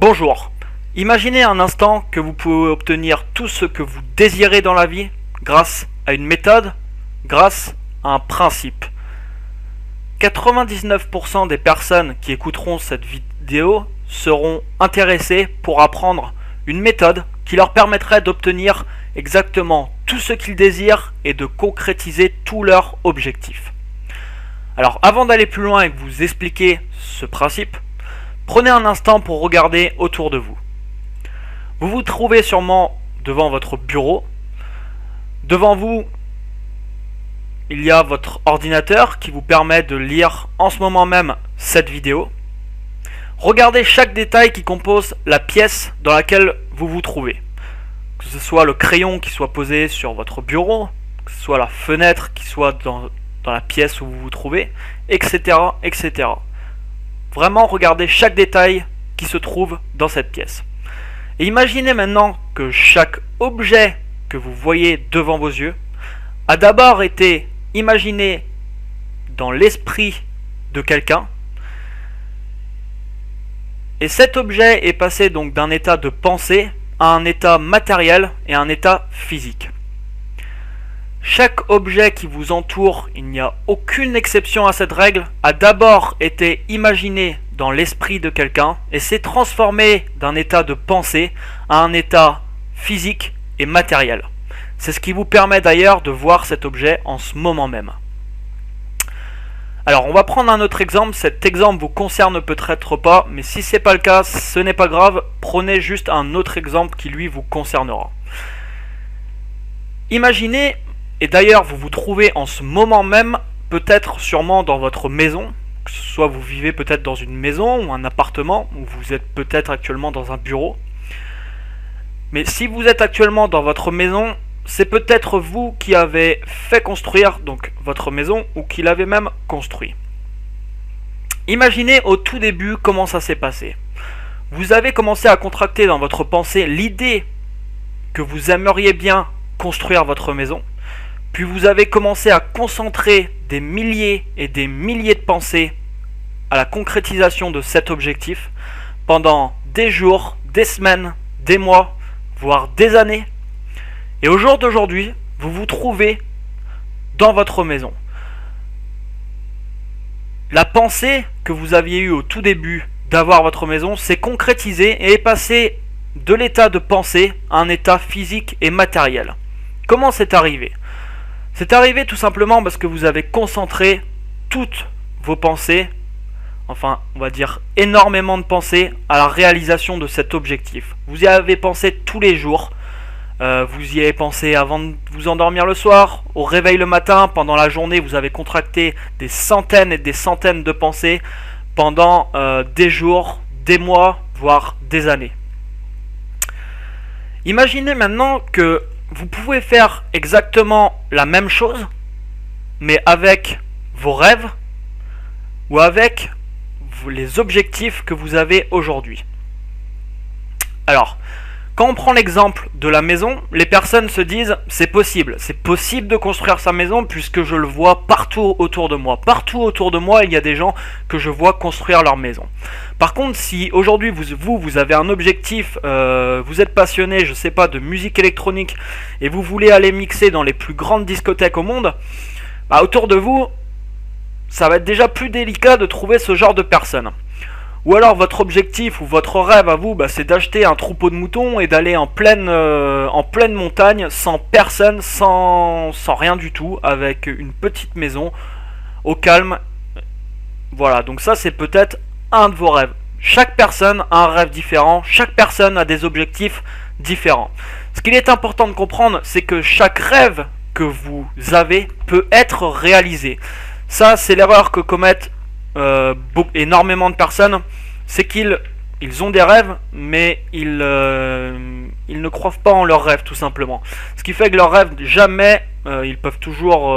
Bonjour. Imaginez un instant que vous pouvez obtenir tout ce que vous désirez dans la vie grâce à une méthode, grâce à un principe. 99% des personnes qui écouteront cette vidéo seront intéressées pour apprendre une méthode qui leur permettrait d'obtenir exactement tout ce qu'ils désirent et de concrétiser tous leurs objectifs. Alors avant d'aller plus loin et que vous expliquer ce principe, prenez un instant pour regarder autour de vous. Vous vous trouvez sûrement devant votre bureau. Devant vous, il y a votre ordinateur qui vous permet de lire en ce moment même cette vidéo. Regardez chaque détail qui compose la pièce dans laquelle vous vous trouvez. Que ce soit le crayon qui soit posé sur votre bureau, que ce soit la fenêtre qui soit dans la pièce où vous vous trouvez, etc., etc. Vraiment, regardez chaque détail qui se trouve dans cette pièce. Et imaginez maintenant que chaque objet que vous voyez devant vos yeux a d'abord été imaginé dans l'esprit de quelqu'un. Et cet objet est passé donc d'un état de pensée à un état matériel et à un état physique. Chaque objet qui vous entoure, il n'y a aucune exception à cette règle, a d'abord été imaginé dans l'esprit de quelqu'un et s'est transformé d'un état de pensée à un état physique et matériel. C'est ce qui vous permet d'ailleurs de voir cet objet en ce moment même. Alors on va prendre un autre exemple. Cet exemple vous concerne peut-être pas, mais si ce n'est pas le cas, ce n'est pas grave. Prenez juste un autre exemple qui lui vous concernera. Imaginez, et d'ailleurs vous vous trouvez en ce moment même peut-être sûrement dans votre maison, que ce soit vous vivez peut-être dans une maison ou un appartement, ou vous êtes peut-être actuellement dans un bureau. Mais si vous êtes actuellement dans votre maison, c'est peut-être vous qui avez fait construire donc votre maison ou qui l'avez même construit. Imaginez au tout début comment ça s'est passé. Vous avez commencé à contracter dans votre pensée l'idée que vous aimeriez bien construire votre maison. Puis vous avez commencé à concentrer des milliers et des milliers de pensées à la concrétisation de cet objectif pendant des jours, des semaines, des mois, voire des années. Et au jour d'aujourd'hui, vous vous trouvez dans votre maison. La pensée que vous aviez eue au tout début d'avoir votre maison s'est concrétisée et est passée de l'état de pensée à un état physique et matériel. Comment c'est arrivé ? C'est arrivé tout simplement parce que vous avez concentré toutes vos pensées, enfin on va dire énormément de pensées à la réalisation de cet objectif. Vous y avez pensé tous les jours, vous y avez pensé avant de vous endormir le soir, au réveil le matin, pendant la journée vous avez contracté des centaines et des centaines de pensées pendant des jours, des mois, voire des années. Imaginez maintenant que vous pouvez faire exactement la même chose, mais avec vos rêves ou avec les objectifs que vous avez aujourd'hui. Alors, quand on prend l'exemple de la maison, les personnes se disent c'est possible de construire sa maison puisque je le vois partout autour de moi. Partout autour de moi, il y a des gens que je vois construire leur maison. Par contre, si aujourd'hui vous avez un objectif, vous êtes passionné, je sais pas, de musique électronique et vous voulez aller mixer dans les plus grandes discothèques au monde, bah, autour de vous, ça va être déjà plus délicat de trouver ce genre de personnes. Ou alors votre objectif ou votre rêve à vous, bah, c'est d'acheter un troupeau de moutons et d'aller en pleine montagne, sans personne, sans rien du tout, avec une petite maison, au calme. Voilà, donc ça c'est peut-être un de vos rêves. Chaque personne a un rêve différent, chaque personne a des objectifs différents. Ce qu'il est important de comprendre, c'est que chaque rêve que vous avez peut être réalisé. Ça, c'est l'erreur que commettent énormément de personnes, c'est qu'ils ont des rêves, mais ils ne croient pas en leurs rêves tout simplement. Ce qui fait que leurs rêves, jamais, ils peuvent toujours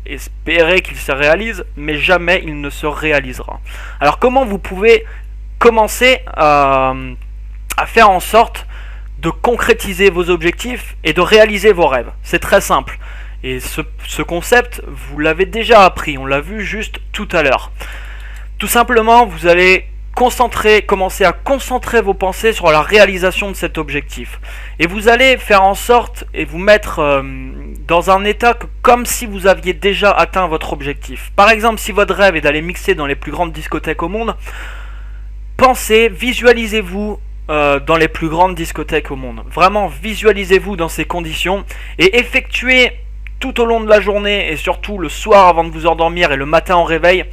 espérer qu'ils se réalisent, mais jamais il ne se réalisera. Alors comment vous pouvez commencer à faire en sorte de concrétiser vos objectifs et de réaliser vos rêves? C'est très simple. Et ce concept, vous l'avez déjà appris, on l'a vu juste tout à l'heure. Tout simplement, vous allez commencez à concentrer vos pensées sur la réalisation de cet objectif. Et vous allez faire en sorte et vous mettre dans un état comme si vous aviez déjà atteint votre objectif. Par exemple, si votre rêve est d'aller mixer dans les plus grandes discothèques au monde, visualisez-vous dans les plus grandes discothèques au monde. Vraiment, visualisez-vous dans ces conditions et effectuez tout au long de la journée et surtout le soir avant de vous endormir et le matin au réveil.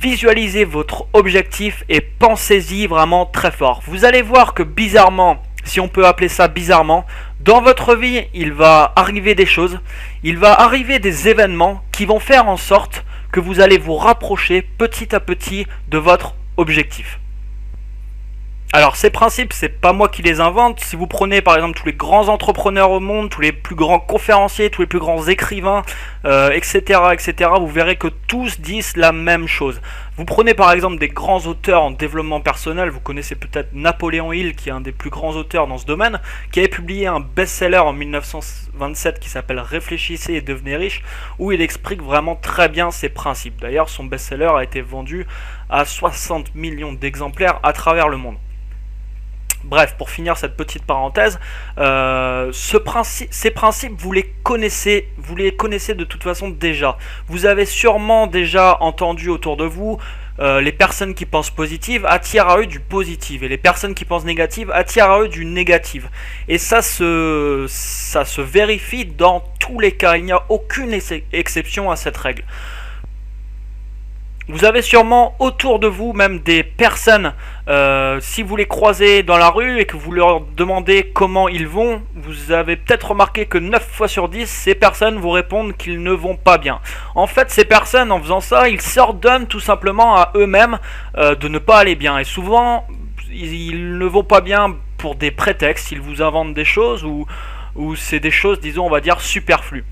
Visualisez votre objectif et pensez-y vraiment très fort. Vous allez voir que bizarrement, si on peut appeler ça bizarrement, dans votre vie, il va arriver des choses, il va arriver des événements qui vont faire en sorte que vous allez vous rapprocher petit à petit de votre objectif. Alors ces principes, c'est pas moi qui les invente. Si vous prenez par exemple tous les grands entrepreneurs au monde, tous les plus grands conférenciers, tous les plus grands écrivains, etc., vous verrez que tous disent la même chose. Vous prenez par exemple des grands auteurs en développement personnel, vous connaissez peut-être Napoléon Hill, qui est un des plus grands auteurs dans ce domaine, qui avait publié un best-seller en 1927 qui s'appelle Réfléchissez et devenez riche, où il explique vraiment très bien ses principes. D'ailleurs, son best-seller a été vendu à 60 millions d'exemplaires à travers le monde. Bref, pour finir cette petite parenthèse, ces principes, vous les connaissez de toute façon déjà. Vous avez sûrement déjà entendu autour de vous, les personnes qui pensent positive attirent à eux du positif, et les personnes qui pensent négative attirent à eux du négatif. Et ça se vérifie dans tous les cas, il n'y a aucune exception à cette règle. Vous avez sûrement autour de vous même des personnes, si vous les croisez dans la rue et que vous leur demandez comment ils vont, vous avez peut-être remarqué que 9 fois sur 10, ces personnes vous répondent qu'ils ne vont pas bien. En fait, ces personnes, en faisant ça, ils s'ordonnent tout simplement à eux-mêmes de ne pas aller bien. Et souvent, ils ne vont pas bien pour des prétextes, ils vous inventent des choses ou c'est des choses, disons, on va dire, superflues.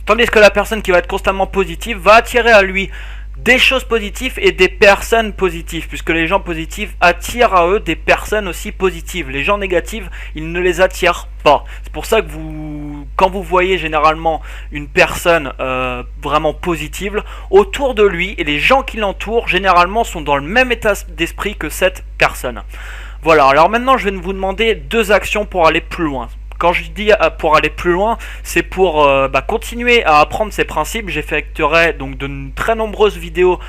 Tandis que la personne qui va être constamment positive va attirer à lui des choses positives et des personnes positives, puisque les gens positifs attirent à eux des personnes aussi positives. Les gens négatifs, ils ne les attirent pas. C'est pour ça que quand vous voyez généralement une personne vraiment positive, autour de lui et les gens qui l'entourent, généralement sont dans le même état d'esprit que cette personne. Voilà, alors maintenant je vais vous demander 2 actions pour aller plus loin. Quand je dis pour aller plus loin, c'est pour continuer à apprendre ces principes. J'effectuerai donc de très nombreuses vidéos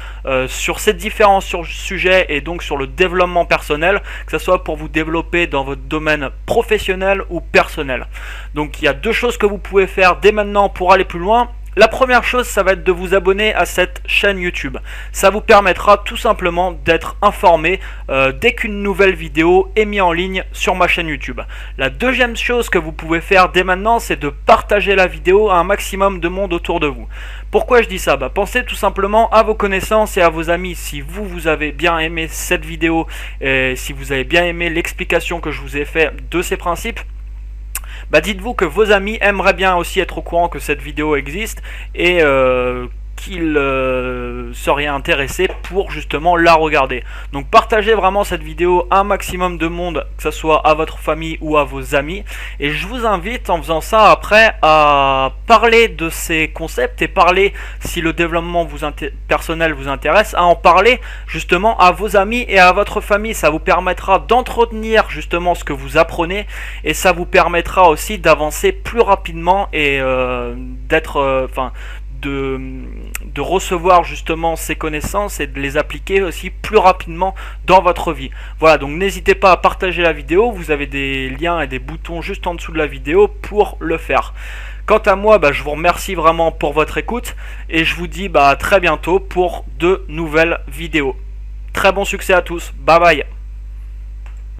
sur ces différents sujets et donc sur le développement personnel, que ce soit pour vous développer dans votre domaine professionnel ou personnel. Donc il y a 2 choses que vous pouvez faire dès maintenant pour aller plus loin. La première chose, ça va être de vous abonner à cette chaîne YouTube. Ça vous permettra tout simplement d'être informé dès qu'une nouvelle vidéo est mise en ligne sur ma chaîne YouTube. La deuxième chose que vous pouvez faire dès maintenant, c'est de partager la vidéo à un maximum de monde autour de vous. Pourquoi je dis ça? Pensez tout simplement à vos connaissances et à vos amis. Si vous avez bien aimé cette vidéo, et si vous avez bien aimé l'explication que je vous ai fait de ces principes, dites-vous que vos amis aimeraient bien aussi être au courant que cette vidéo existe et qu'ils seraient intéressés pour justement la regarder. Donc partagez vraiment cette vidéo à un maximum de monde, que ce soit à votre famille ou à vos amis, et je vous invite en faisant ça après à parler de ces concepts et parler, si le développement personnel vous intéresse, à en parler justement à vos amis et à votre famille. Ça vous permettra d'entretenir justement ce que vous apprenez et ça vous permettra aussi d'avancer plus rapidement et de recevoir justement ces connaissances et de les appliquer aussi plus rapidement dans votre vie. Voilà, donc n'hésitez pas à partager la vidéo, vous avez des liens et des boutons juste en dessous de la vidéo pour le faire. Quant à moi, je vous remercie vraiment pour votre écoute et je vous dis à très bientôt pour de nouvelles vidéos. Très bon succès à tous, bye bye.